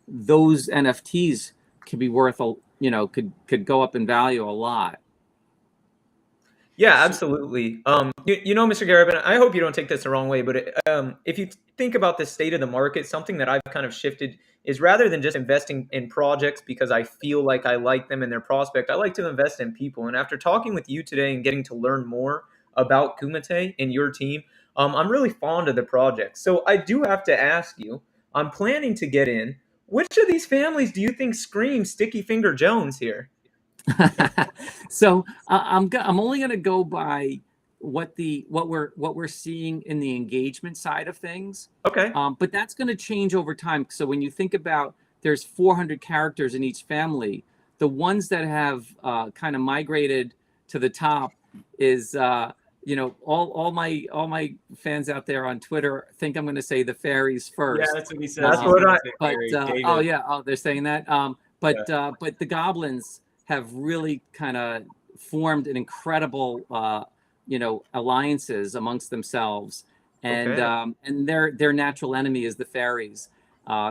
Speaker 3: those NFTs could be worth, could go up in value a lot.
Speaker 2: Yeah, absolutely. Mr. Gareb, and I hope you don't take this the wrong way, but if you think about the state of the market, something that I've kind of shifted is rather than just investing in projects because I feel like I like them and their prospect, I like to invest in people. And after talking with you today and getting to learn more about Kumate and your team, I'm really fond of the project. So I do have to ask you, I'm planning to get in. Which of these families do you think screams Sticky Finger Jones here?
Speaker 3: So I'm only going to go by what we're seeing in the engagement side of things.
Speaker 2: Okay.
Speaker 3: But that's going to change over time. So when you think about there's 400 characters in each family. The ones that have kind of migrated to the top is all my fans out there on Twitter think I'm going to say the Faeries first.
Speaker 1: Yeah, that's what he says.
Speaker 2: That's what
Speaker 3: They're saying that. But the Goblins have really kind of formed an incredible alliances amongst themselves, and their natural enemy is the Faeries.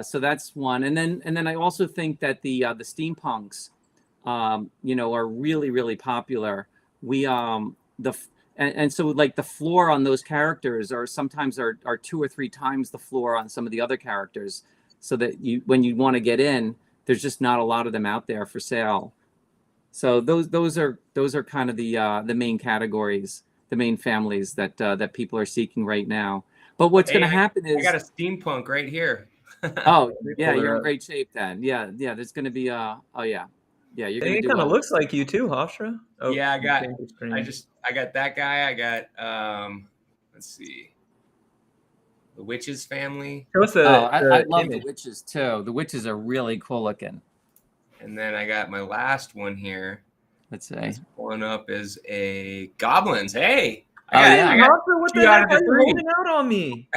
Speaker 3: So that's one, and then I also think that the Steampunks, are really, really popular. So like the floor on those characters are sometimes 2 or 3 times the floor on some of the other characters, so that when you want to get in, there's just not a lot of them out there for sale. So those are kind of the main categories, the main families that people are seeking right now. But what's going to happen is
Speaker 1: I got a steampunk right here.
Speaker 3: Oh yeah, you're in great shape then. Yeah. There's going to be you're going to do
Speaker 2: it kind of looks like you too, Hofstra. Oh,
Speaker 1: yeah, I got that guy. I got let's see, the Witches family.
Speaker 3: I love the Witches too. The Witches are really cool looking.
Speaker 1: And then I got my last one here.
Speaker 3: Let's see.
Speaker 1: This one up is a Goblins. Hey,
Speaker 2: I got what the heck are you holding out on me?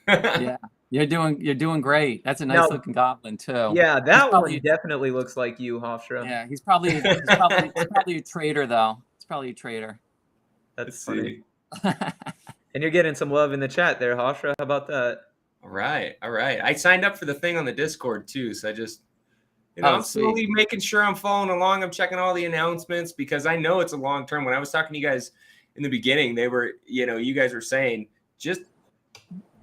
Speaker 3: Yeah. You're doing great. That's a nice looking goblin too.
Speaker 2: Yeah, that one definitely looks like you, Hofstra.
Speaker 3: Yeah, he's probably a traitor though. It's probably a traitor.
Speaker 2: That's funny. And you're getting some love in the chat there, Hofstra. How about that?
Speaker 1: All right. I signed up for the thing on the Discord too, so I just I'm slowly making sure I'm following along. I'm checking all the announcements because I know it's a long term. When I was talking to you guys in the beginning, they were, you guys were saying just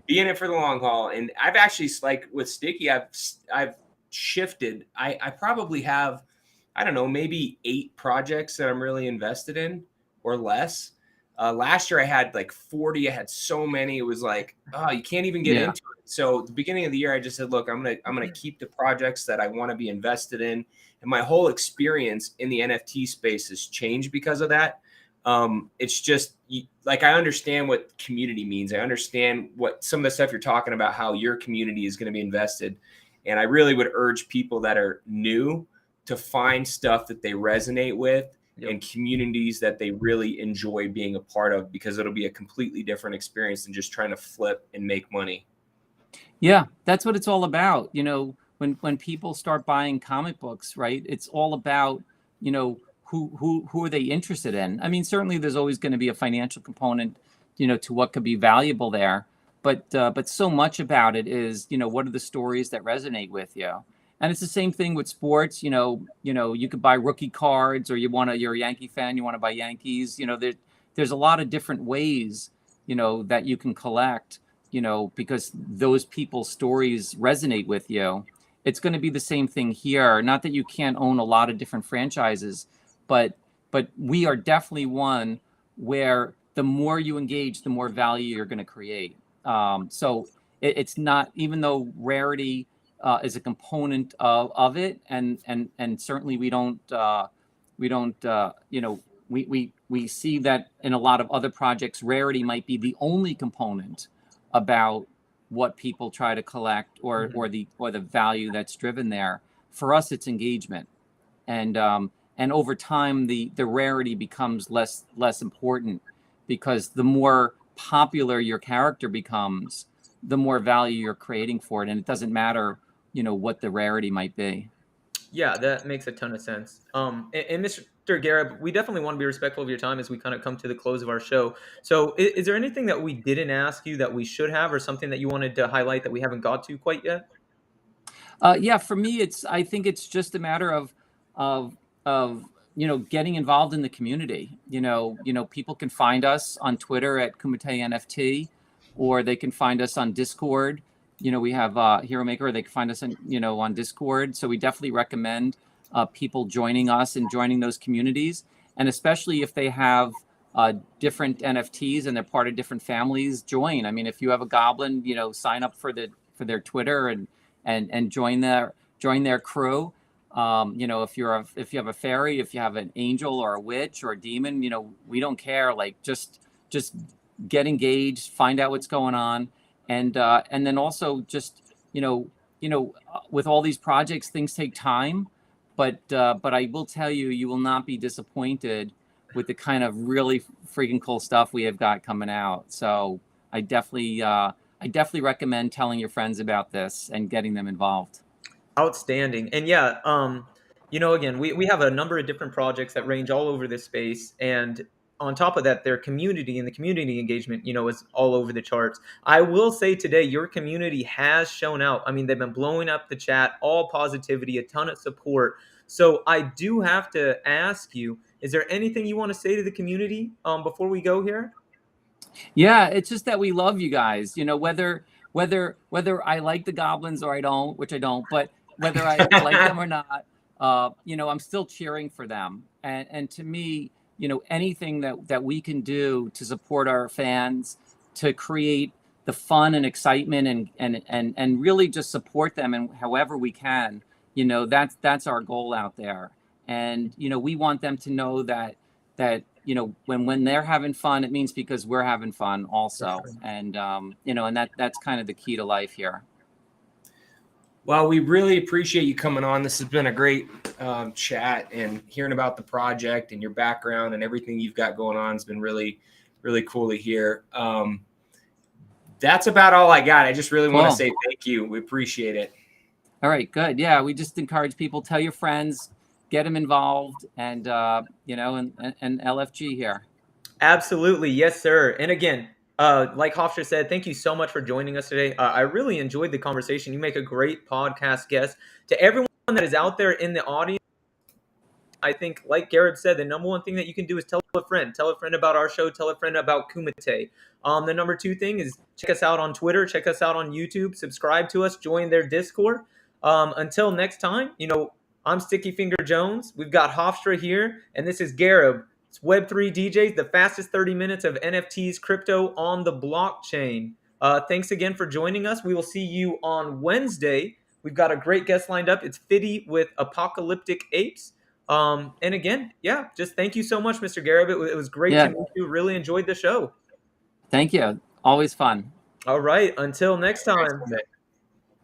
Speaker 1: be in it for the long haul. And I've actually, like with Sticky, I've shifted. I probably have, I don't know, maybe 8 projects that I'm really invested in or less. Last year I had like 40. I had so many. It was like, oh, you can't even get into it. So at the beginning of the year, I just said, look, I'm gonna keep the projects that I want to be invested in. And my whole experience in the NFT space has changed because of that. It's just like, I understand what community means. I understand what some of the stuff you're talking about, how your community is going to be invested. And I really would urge people that are new to find stuff that they resonate with and communities that they really enjoy being a part of, because it'll be a completely different experience than just trying to flip and make money.
Speaker 3: Yeah, that's what it's all about. When people start buying comic books, right? It's all about, who are they interested in? I mean, certainly there's always going to be a financial component, to what could be valuable there. But so much about it is, what are the stories that resonate with you? And it's the same thing with sports. You could buy rookie cards, or you're a Yankee fan, you want to buy Yankees. There's a lot of different ways, that you can collect, because those people's stories resonate with you. It's going to be the same thing here. Not that you can't own a lot of different franchises, but we are definitely one where the more you engage, the more value you're going to create. So it's not, even though rarity is a component of it, and certainly we see that in a lot of other projects, rarity might be the only component about what people try to collect or the value that's driven there. For us, it's engagement, and over time the rarity becomes less important, because the more popular your character becomes, the more value you're creating for it, and it doesn't matter what the rarity might be.
Speaker 2: Yeah, that makes a ton of sense. And Mr. Gareb, we definitely want to be respectful of your time as we kind of come to the close of our show. So is there anything that we didn't ask you that we should have, or something that you wanted to highlight that we haven't got to quite yet?
Speaker 3: Yeah, for me, I think it's just a matter of getting involved in the community. People can find us on Twitter at Kumate NFT, or they can find us on Discord. We have Hero Maker. They can find us on Discord. So we definitely recommend people joining us and joining those communities. And especially if they have different NFTs and they're part of different families, join. I mean, if you have a Goblin, sign up for their Twitter and join their crew. If you have a fairy, if you have an angel or a witch or a demon, we don't care. Like, just get engaged, find out what's going on. And then also just, with all these projects, things take time, but I will tell you, you will not be disappointed with the kind of really freaking cool stuff we have got coming out. So I definitely recommend telling your friends about this and getting them involved.
Speaker 2: Outstanding. And yeah, again, we have a number of different projects that range all over this space. And on top of that, their community and the community engagement, is all over the charts. I will say today, your community has shown out. I mean, they've been blowing up the chat, all positivity, a ton of support. So I do have to ask you, is there anything you want to say to the community before we go here?
Speaker 3: Yeah, it's just that we love you guys, whether I like the Goblins or I don't, which I don't, but whether I like them or not, I'm still cheering for them. And to me, anything that we can do to support our fans, to create the fun and excitement and really just support them in however we can, that's our goal out there. And, we want them to know that when they're having fun, it means because we're having fun also. And, and that's kind of the key to life here.
Speaker 1: Well, we really appreciate you coming on. This has been a great chat, and hearing about the project and your background and everything you've got going on has been really, really cool to hear. That's about all I got. I just really want to say thank you. We appreciate it.
Speaker 3: All right, good. Yeah, we just encourage people, tell your friends, get them involved, and and LFG here.
Speaker 2: Absolutely, yes, sir. And again, like Hofstra said, thank you so much for joining us today. I really enjoyed the conversation. You make a great podcast guest. To everyone that is out there in the audience, I think, like Gareb said, the number one thing that you can do is tell a friend. Tell a friend about our show. Tell a friend about Kumate. The number two thing is check us out on Twitter. Check us out on YouTube. Subscribe to us. Join their Discord. Until next time, I'm Sticky Finger Jones. We've got Hofstra here, and this is Gareb. It's Web3 DJs, the fastest 30 minutes of NFTs, crypto on the blockchain. Thanks again for joining us. We will see you on Wednesday. We've got a great guest lined up. It's Fiddy with Apocalyptic Apes. And again, just thank you so much, Mr. Gareb. It was great to meet you. Really enjoyed the show.
Speaker 3: Thank you. Always fun.
Speaker 2: All right. Until next time.